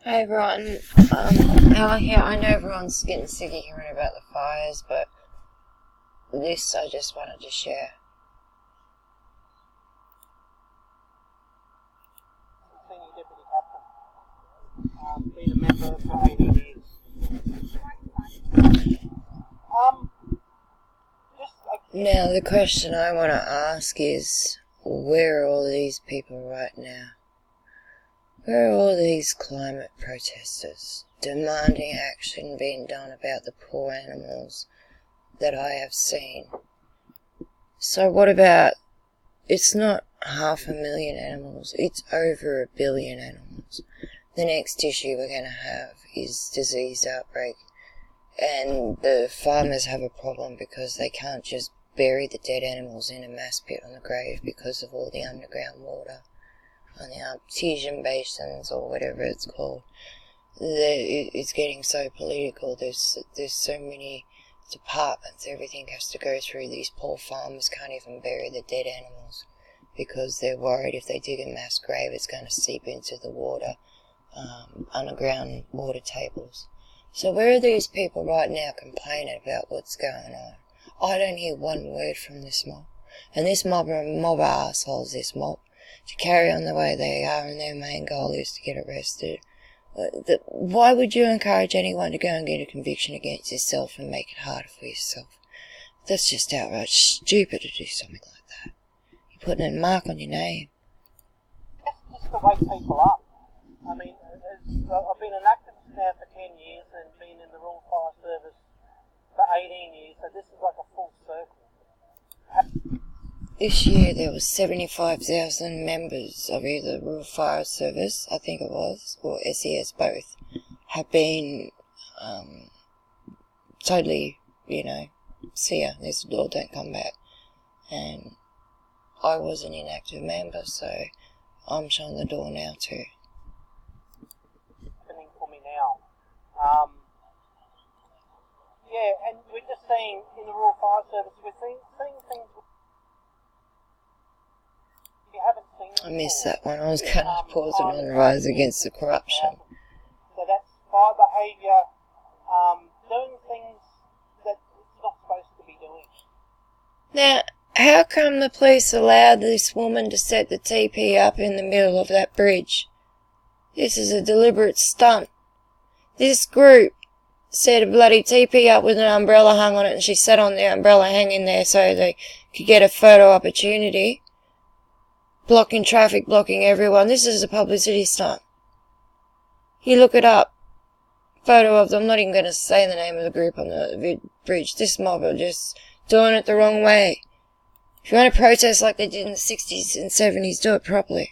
Hey everyone, I know everyone's getting sick of hearing about the fires, but this I just wanted to share. Senior Deputy Captain, been a member for 80 years. Now the question I want to ask is, where are all these people right now? Where are all these climate protesters demanding action being done about the poor animals that I have seen? So what about, it's not 500,000 animals, it's over 1 billion animals. The next issue we're going to have is disease outbreak. And the farmers have a problem because they can't just bury the dead animals in a mass pit on the grave because of all the underground water on the artesian basins or whatever it's called. It's getting so political. There's so many departments. Everything has to go through. These poor farmers can't even bury the dead animals because they're worried if they dig a mass grave it's going to seep into the water, underground water tables. So where are these people right now complaining about what's going on? I don't hear one word from this mob. And this mob are a mob of assholes, this mob, to carry on the way they are, and their main goal is to get arrested. Why would you encourage anyone to go and get a conviction against yourself and make it harder for yourself? That's just outright stupid to do something like that. You're putting a mark on your name. That's just to wake people up. I mean, I've been an activist now for 10 years and been in the Rural Fire Service for 18 years, so this is like a full circle. This year there was 75,000 members of either Rural Fire Service, I think it was, or SES, both, have been totally, see ya, there's the door, don't come back. And I was an inactive member, so I'm showing the door now too. Happening for me now. And we're just seeing in the Rural Fire Service, we're seeing things you haven't seen before. I missed that one. I was going to pause it on the rise against the corruption. So that's fire behaviour, doing things that it's not supposed to be doing. Now, how come the police allowed this woman to set the TP up in the middle of that bridge? This is a deliberate stunt. This group set a bloody TP up with an umbrella hung on it, and she sat on the umbrella hanging there so they could get a photo opportunity. Blocking traffic, blocking everyone. This is a publicity stunt. You look it up. Photo of them. I'm not even going to say the name of the group on the bridge. This mob are just doing it the wrong way. If you want to protest like they did in the 60s and 70s, do it properly.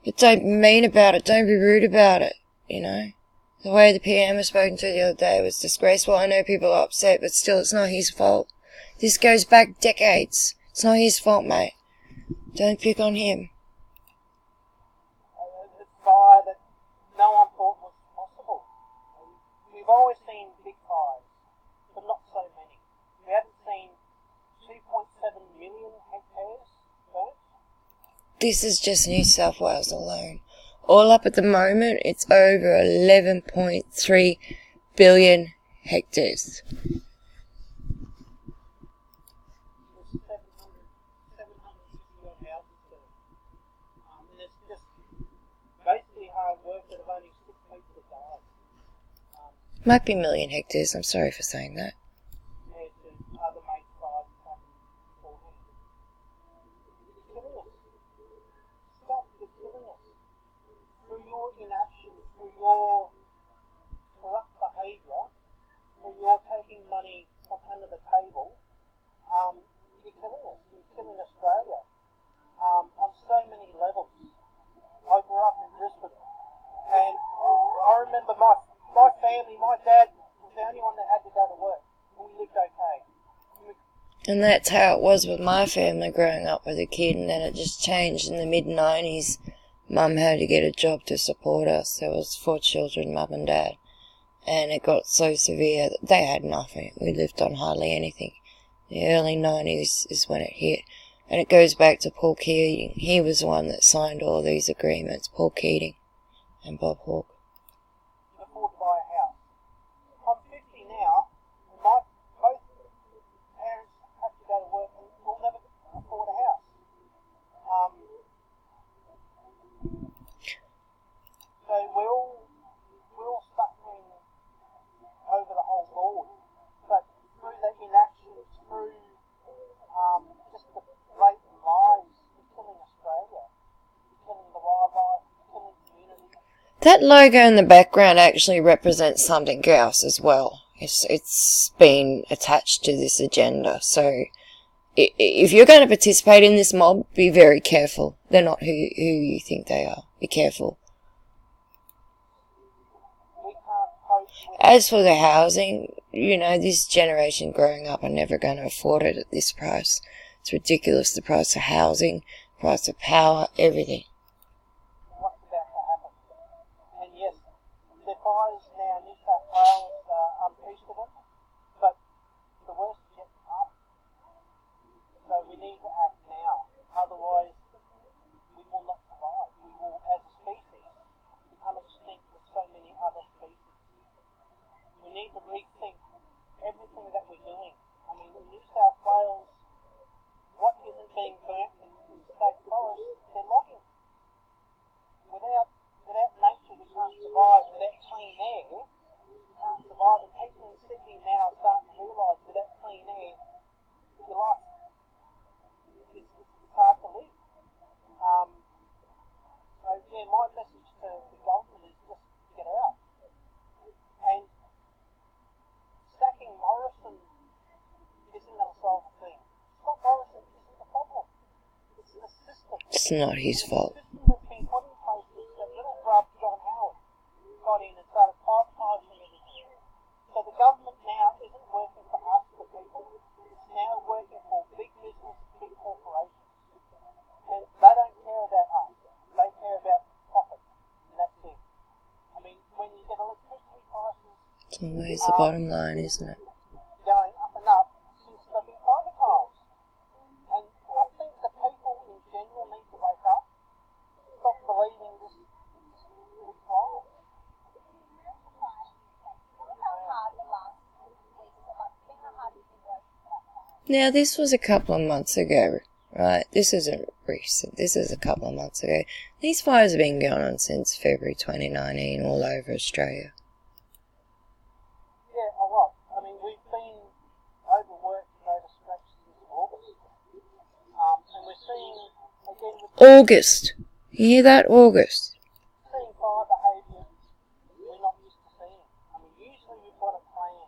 But don't be mean about it. Don't be rude about it, The way the PM was spoken to the other day was disgraceful. I know people are upset, but still, it's not his fault. This goes back decades. It's not his fault, mate. Don't pick on him. A fire that no one thought was possible. We've always seen big fires, but not so many. We haven't seen 2.7 million hectares burnt. This is just New South Wales alone. All up at the moment, it's over 11.3 billion hectares. Might be million hectares, I'm sorry for saying that. Through your inaction, through your corrupt behaviour, through your taking money from under the table, you're killing us. You're killing Australia on so many levels. I grew up in Brisbane, and I remember my family, my dad was the only one that had to go to work. We lived okay. And that's how it was with my family growing up with a kid, and then it just changed in the mid-90s. Mum had to get a job to support us. There was 4 children, Mum and Dad. And it got so severe that they had nothing. We lived on hardly anything. The early 90s is when it hit. And it goes back to Paul Keating. He was the one that signed all these agreements, Paul Keating and Bob Hawke. That logo in the background actually represents something else as well. It's been attached to this agenda. So if you're going to participate in this mob, be very careful. They're not who you think they are. Be careful. As for the housing, you know, this generation growing up are never going to afford it at this price. It's ridiculous, the price of housing, price of power, everything. What's about to happen? And yes, the fires now in New South Wales are unprecedented, but the worst is yet to come. So we need to act now, otherwise we will not survive. We will, as a species, become extinct with so many other species. We need to rethink everything that we're doing. I mean, in New South Wales, what isn't being burnt in state forests, they're logging. Without nature, we can't survive. Without clean air, we can't survive. And people in Sydney now are starting to realise without clean air, your life it's hard to live. So yeah, my message to the government is just get out. And sacking Morrison isn't going to solve the thing. Scott Morrison isn't the problem. It's the system. It's not his fault. The system that's been put in place is that little grub John Howard got in and started privatising everything. So the government now isn't working for us, the people. It's now working for big business, big corporations. And they don't care about us. They care about profit. And that's it. I mean, when you get electricity prices... It's always the bottom line, isn't it? Going up and up since they've been privatised. And I think the people in general need to wake up, stop believing this is wrong. Now, this was a couple of months ago, right? This isn't recent. This is a couple of months ago. These fires have been going on since February 2019 all over Australia. Yeah, a lot. I mean, we've been overworked and overstretched since August. And we're seeing, again, August. You hear that? August. seeing fire behaviour we're not used to seeing. I mean, usually we've got a plan.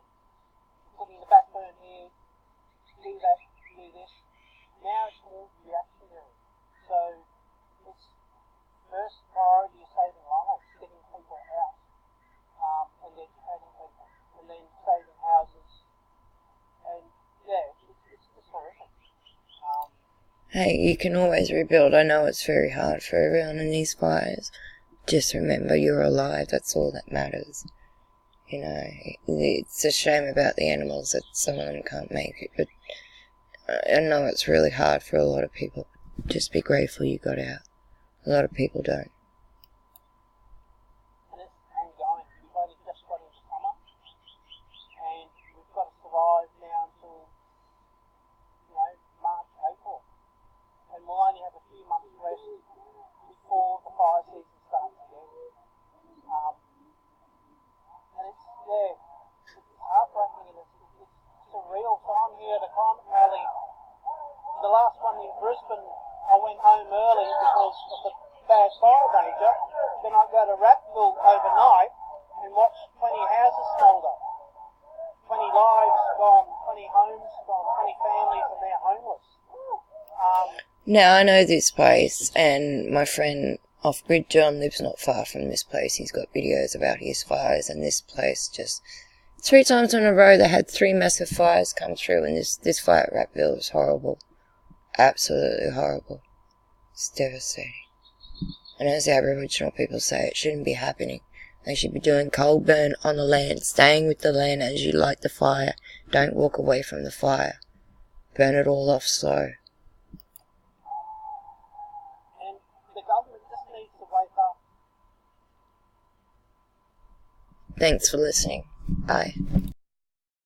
Putting the back burn here, do that, do this. Now it's more reactionary. So it's first priority is saving lives, getting people out, and educating people, and then saving houses. And yeah, it's just horrific. Hey, you can always rebuild. I know it's very hard for everyone in these fires. Just remember you're alive. That's all that matters. You know, it's a shame about the animals that some of them can't make it, but I know it's really hard for a lot of people. Just be grateful you got out. A lot of people don't. And it's ongoing. We've only just got into summer, and we've got to survive now until, March, April. And we'll only have a few months rest before the fire season starts again. And it's heartbreaking and it's surreal. So I'm here at a climate rally. The last one in Brisbane, I went home early because of the bad fire danger. Then I go to Rappville overnight and watch 20 houses smoulder. 20 lives gone, 20 homes gone, 20 families and they're homeless. Now, I know this place, and my friend Off-Grid John lives not far from this place. He's got videos about his fires, and this place just... 3 times in a row they had 3 massive fires come through, and this fire at Rappville was horrible. Absolutely horrible. It's devastating. And as the Aboriginal people say, it shouldn't be happening. They should be doing coal burn on the land, staying with the land as you light the fire. Don't walk away from the fire. Burn it all off slow. And the government just needs to wake up. Thanks for listening. Bye.